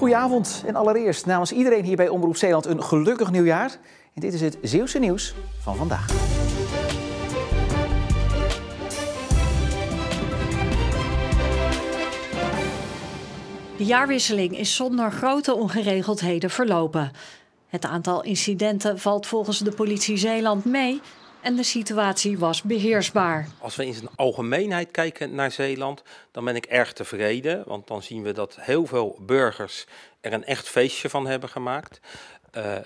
Goedenavond en allereerst namens iedereen hier bij Omroep Zeeland een gelukkig nieuwjaar. En dit is het Zeeuwse nieuws van vandaag. De jaarwisseling is zonder grote ongeregeldheden verlopen. Het aantal incidenten valt volgens de politie Zeeland mee en de situatie was beheersbaar. Als we in zijn algemeenheid kijken naar Zeeland, dan ben ik erg tevreden. Want dan zien we dat heel veel burgers er een echt feestje van hebben gemaakt.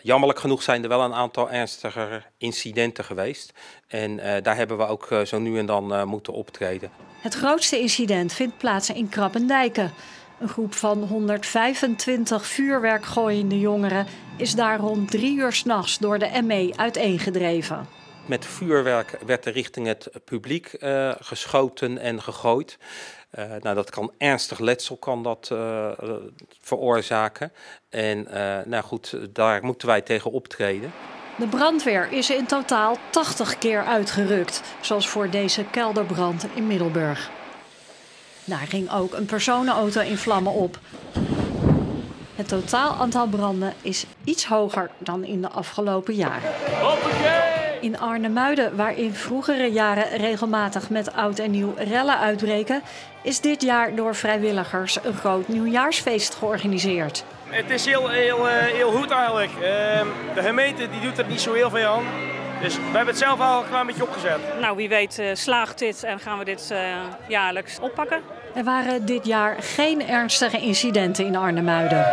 Jammerlijk genoeg zijn er wel een aantal ernstige incidenten geweest. En daar hebben we ook zo nu en dan moeten optreden. Het grootste incident vindt plaats in Krabbendijken. Een groep van 125 vuurwerkgooiende jongeren is daar rond 3 uur 's nachts door de ME uiteengedreven. Met vuurwerk werd er richting het publiek geschoten en gegooid. Dat kan ernstig letsel veroorzaken. En daar moeten wij tegen optreden. De brandweer is in totaal 80 keer uitgerukt, zoals voor deze kelderbrand in Middelburg. Daar ging ook een personenauto in vlammen op. Het totaal aantal branden is iets hoger dan in de afgelopen jaren. In Arnemuiden, waar in vroegere jaren regelmatig met oud en nieuw rellen uitbreken, is dit jaar door vrijwilligers een groot nieuwjaarsfeest georganiseerd. Het is heel goed eigenlijk. De gemeente die doet er niet zo heel veel aan. Dus we hebben het zelf al een klein beetje opgezet. Nou, wie weet slaagt dit en gaan we dit jaarlijks oppakken. Er waren dit jaar geen ernstige incidenten in Arnemuiden.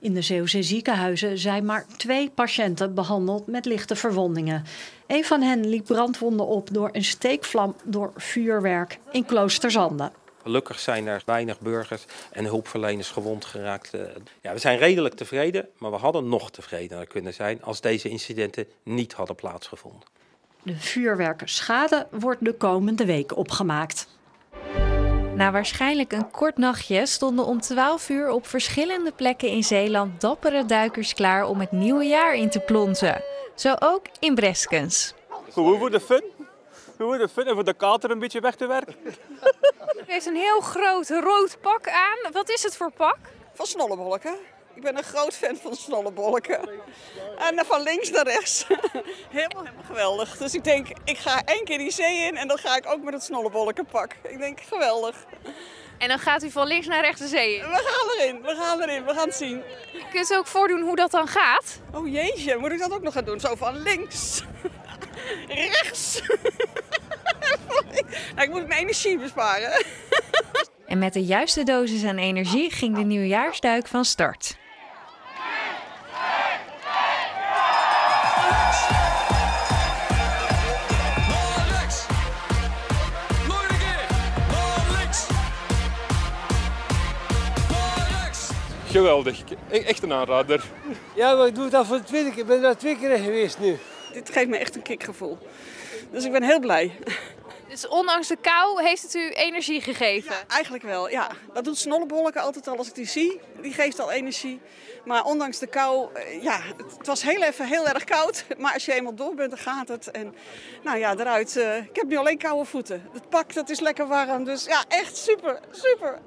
In de Zeeuwse ziekenhuizen zijn maar 2 patiënten behandeld met lichte verwondingen. Een van hen liep brandwonden op door een steekvlam door vuurwerk in Kloosterzande. Gelukkig zijn er weinig burgers en hulpverleners gewond geraakt. We zijn redelijk tevreden, maar we hadden nog tevredener kunnen zijn als deze incidenten niet hadden plaatsgevonden. De vuurwerkschade wordt de komende week opgemaakt. Na waarschijnlijk een kort nachtje stonden om 12 uur op verschillende plekken in Zeeland dappere duikers klaar om het nieuwe jaar in te plonzen. Zo ook in Breskens. Gewoon voor de fun. Gewoon de fun en voor de kater een beetje weg te werken. U heeft een heel groot rood pak aan. Wat is het voor pak? Van snollebolken. Ik ben een groot fan van snollebolken. En van links naar rechts. Helemaal geweldig. Dus ik denk, ik ga 1 keer die zee in en dan ga ik ook met het snollebolkenpak. Ik denk, geweldig. En dan gaat u van links naar rechts de zee in? We gaan erin, we gaan het zien. Kunt u ook voordoen hoe dat dan gaat? Oh jeetje, moet ik dat ook nog gaan doen? Zo van links, rechts. Nou, ik moet mijn energie besparen. En met de juiste dosis aan energie ging de nieuwjaarsduik van start. Geweldig, echt een aanrader. Ja, maar ik doe dat voor de tweede keer. Ik ben er 2 keer in geweest nu. Dit geeft me echt een kickgevoel. Dus ik ben heel blij. Dus ondanks de kou heeft het u energie gegeven? Ja, eigenlijk wel, ja. Dat doet snollebolken altijd al als ik die zie. Die geeft al energie. Maar ondanks de kou, het was heel erg koud. Maar als je eenmaal door bent, dan gaat het. En nou ja, eruit. Ik heb nu alleen koude voeten. Het pak, dat is lekker warm. Dus ja, echt super, super.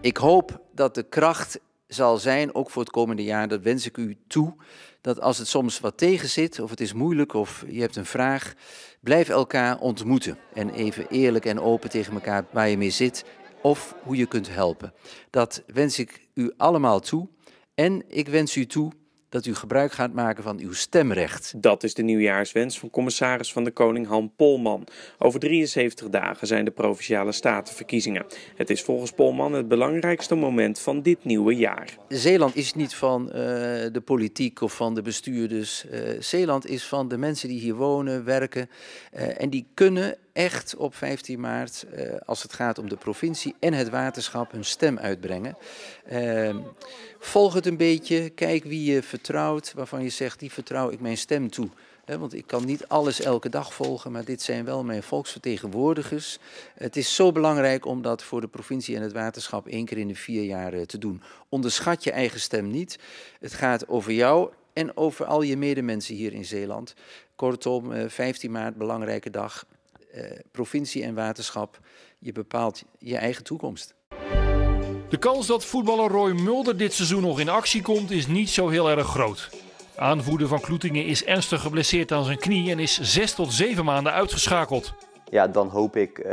Ik hoop dat de kracht zal zijn, ook voor het komende jaar, dat wens ik u toe, dat als het soms wat tegen zit, of het is moeilijk, of je hebt een vraag, blijf elkaar ontmoeten. En even eerlijk en open tegen elkaar waar je mee zit, of hoe je kunt helpen. Dat wens ik u allemaal toe. En ik wens u toe dat u gebruik gaat maken van uw stemrecht. Dat is de nieuwjaarswens van commissaris van de Koning Han Polman. Over 73 dagen zijn de Provinciale Statenverkiezingen. Het is volgens Polman het belangrijkste moment van dit nieuwe jaar. Zeeland is niet van de politiek of van de bestuurders. Zeeland is van de mensen die hier wonen, werken. En die kunnen echt op 15 maart, als het gaat om de provincie en het waterschap, hun stem uitbrengen. Volg het een beetje, kijk wie je vertrouwt, waarvan je zegt, die vertrouw ik mijn stem toe. Want ik kan niet alles elke dag volgen, maar dit zijn wel mijn volksvertegenwoordigers. Het is zo belangrijk om dat voor de provincie en het waterschap 1 keer in de 4 jaar te doen. Onderschat je eigen stem niet. Het gaat over jou en over al je medemensen hier in Zeeland. Kortom, 15 maart, belangrijke dag. Provincie en waterschap, je bepaalt je eigen toekomst. De kans dat voetballer Roy Mulder dit seizoen nog in actie komt is niet zo heel erg groot. De aanvoerder van Kloetingen is ernstig geblesseerd aan zijn knie en is 6 tot 7 maanden uitgeschakeld. Ja, dan hoop ik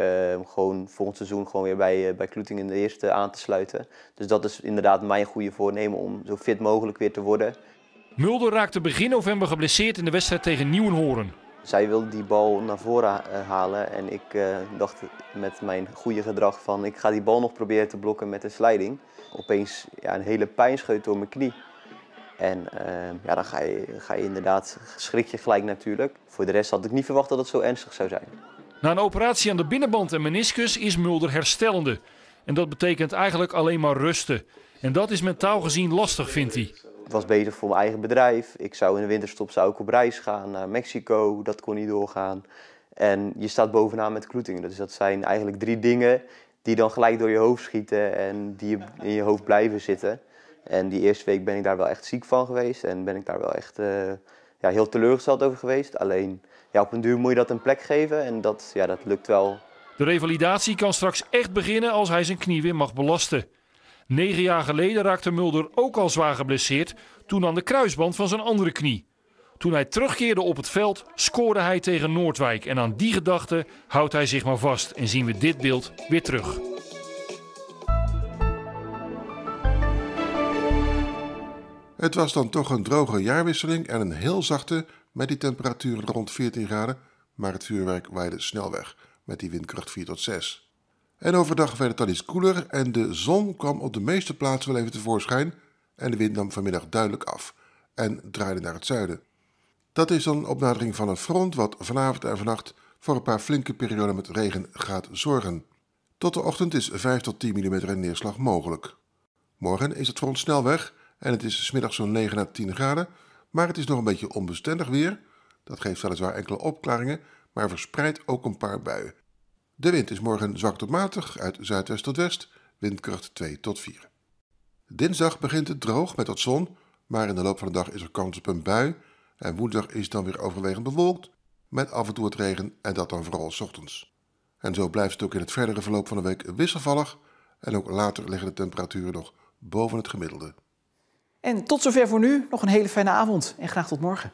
gewoon volgend seizoen gewoon weer bij Kloetingen in de eerste aan te sluiten. Dus dat is inderdaad mijn goede voornemen om zo fit mogelijk weer te worden. Mulder raakte begin november geblesseerd in de wedstrijd tegen Nieuwenhoorn. Zij wilde die bal naar voren halen en ik dacht met mijn goede gedrag van ik ga die bal nog proberen te blokken met een sliding. Opeens een hele pijnscheut door mijn knie. En dan ga je inderdaad, schrik je gelijk natuurlijk. Voor de rest had ik niet verwacht dat het zo ernstig zou zijn. Na een operatie aan de binnenband en meniscus is Mulder herstellende. En dat betekent eigenlijk alleen maar rusten. En dat is mentaal gezien lastig, vindt hij. Ik was bezig voor mijn eigen bedrijf. Ik zou in de winterstop op reis gaan naar Mexico. Dat kon niet doorgaan. En je staat bovenaan met Kloetingen. Dus dat zijn eigenlijk 3 dingen die dan gelijk door je hoofd schieten en die in je hoofd blijven zitten. En die eerste week ben ik daar wel echt ziek van geweest en ben ik daar wel echt heel teleurgesteld over geweest. Alleen op een duur moet je dat een plek geven en dat lukt wel. De revalidatie kan straks echt beginnen als hij zijn knie weer mag belasten. 9 jaar geleden raakte Mulder ook al zwaar geblesseerd, toen aan de kruisband van zijn andere knie. Toen hij terugkeerde op het veld, scoorde hij tegen Noordwijk. En aan die gedachte houdt hij zich maar vast en zien we dit beeld weer terug. Het was dan toch een droge jaarwisseling en een heel zachte met die temperaturen rond 14 graden. Maar het vuurwerk waaide snel weg met die windkracht 4 tot 6. En overdag werd het dan iets koeler en de zon kwam op de meeste plaatsen wel even tevoorschijn. En de wind nam vanmiddag duidelijk af en draaide naar het zuiden. Dat is dan opnadering van een front wat vanavond en vannacht voor een paar flinke perioden met regen gaat zorgen. Tot de ochtend is 5 tot 10 mm in neerslag mogelijk. Morgen is het front snel weg en het is 's middags zo'n 9 à 10 graden, maar het is nog een beetje onbestendig weer. Dat geeft weliswaar enkele opklaringen, maar verspreidt ook een paar buien. De wind is morgen zwak tot matig, uit zuidwest tot west, windkracht 2 tot 4. Dinsdag begint het droog met wat zon, maar in de loop van de dag is er kans op een bui. En woensdag is het dan weer overwegend bewolkt, met af en toe wat regen en dat dan vooral 's ochtends. En zo blijft het ook in het verdere verloop van de week wisselvallig en ook later liggen de temperaturen nog boven het gemiddelde. En tot zover voor nu. Nog een hele fijne avond en graag tot morgen.